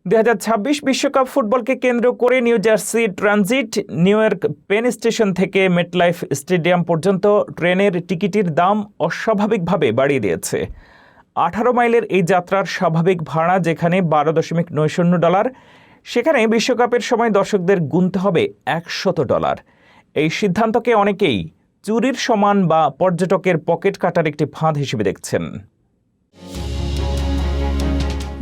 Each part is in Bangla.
2026 বিশ্বকাপ ফুটবলকে কেন্দ্র করে New Jersey Transit New York Penn Station থেকে মেটলাইফ স্টেডিয়াম পর্যন্ত ট্রেনের টিকিটের দাম অস্বাভাবিকভাবে বাড়িয়ে দিয়েছে। 18 মাইলের এই যাত্রার স্বাভাবিক ভাড়া যেখানে $12.90, সেখানে বিশ্বকাপের সময় দর্শকদের গুনতে হবে $100। এই সিদ্ধান্তকে অনেকেই চুরির সমান বা পর্যটকের পকেট কাটার একটি ফাঁদ হিসেবে দেখছেন।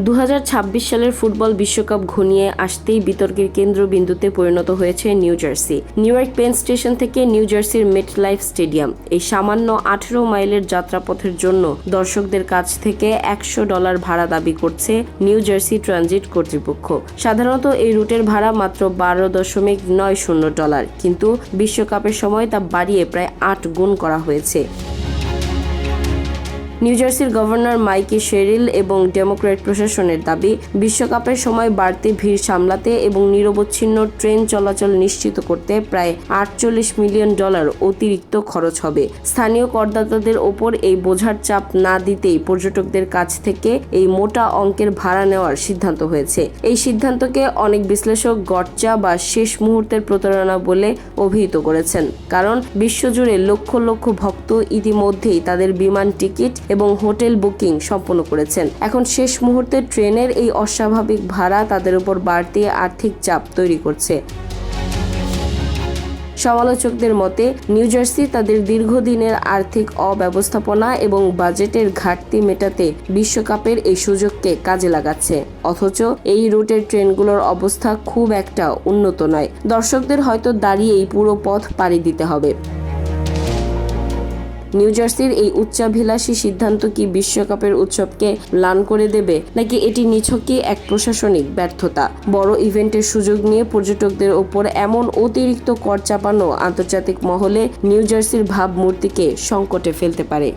2026 সালের ফুটবল বিশ্বকাপ ঘনিয়ে আসতেই বিতর্কের কেন্দ্রবিন্দুতে পরিণত হয়েছে New Jersey. New York Penn Station থেকে নিউ জার্সির মেটলাইফ স্টেডিয়াম এই সামান্য 18 মাইলের যাত্রাপথের জন্য দর্শকদের কাছ থেকে $100 ভাড়া দাবি করছে নিউ জার্সি ট্রানজিট কর্তৃপক্ষ। সাধারণত এই রুটের ভাড়া মাত্র $12.90, কিন্তু বিশ্বকাপের সময় তা বাড়িয়ে প্রায় 8 গুণ করা হয়েছে। নিউ জার্সির গভর্নর মাইকি শেরিল এবং ডেমোক্র্যাট প্রশাসনের দাবি, বিশ্বকাপের সময় বাড়তি ভিড় সামলাতে এবং নিরবচ্ছিন্ন ট্রেন চলাচল নিশ্চিত করতে প্রায় $48 মিলিয়ন অতিরিক্ত খরচ হবে। স্থানীয় করদাতাদের ওপর এই বোঝার চাপ না দিতেই পর্যটকদের কাছ থেকে এই মোটা অঙ্কের ভাড়া নেওয়ার সিদ্ধান্ত হয়েছে। এই সিদ্ধান্তকে অনেক বিশ্লেষক গচ্চা বা শেষ মুহূর্তের প্রতারণা বলে অভিহিত করেছেন, কারণ বিশ্বজুড়ে লক্ষ লক্ষ ভক্ত ইতিমধ্যেই তাদের বিমান টিকিট এবং হোটেল বুকিং সম্পন্ন করেছেন। এখন শেষ মুহূর্তে ট্রেনের এই অস্বাভাবিক ভাড়া তাদের উপর বাড়তি আর্থিক চাপ তৈরি করছে। সমালোচকদের মতে, নিউ জার্সি তাদের দীর্ঘদিনের আর্থিক অব্যবস্থাপনা এবং বাজেটের ঘাটতি মেটাতে বিশ্বকাপের এই সুযোগকে কাজে লাগাচ্ছে। অথচ এই রুটের ট্রেনগুলোর অবস্থা খুব একটা উন্নত নয়। দর্শকদের হয়তো দাঁড়িয়েই পুরো পথ পাড়ি দিতে হবে। নিউ জার্সির এই উচ্চাভিলাষী সিদ্ধান্ত কি বিশ্বকাপের উৎসবকে ম্লান করে দেবে, নাকি এটি নিছকই এক প্রশাসনিক ব্যর্থতা? বড় ইভেন্টের সুযোগ নিয়ে পর্যটকদের ওপর এমন অতিরিক্ত কর চাপানো আন্তর্জাতিক মহলে নিউ জার্সির ভাবমূর্তিকে সংকটে ফেলতে পারে।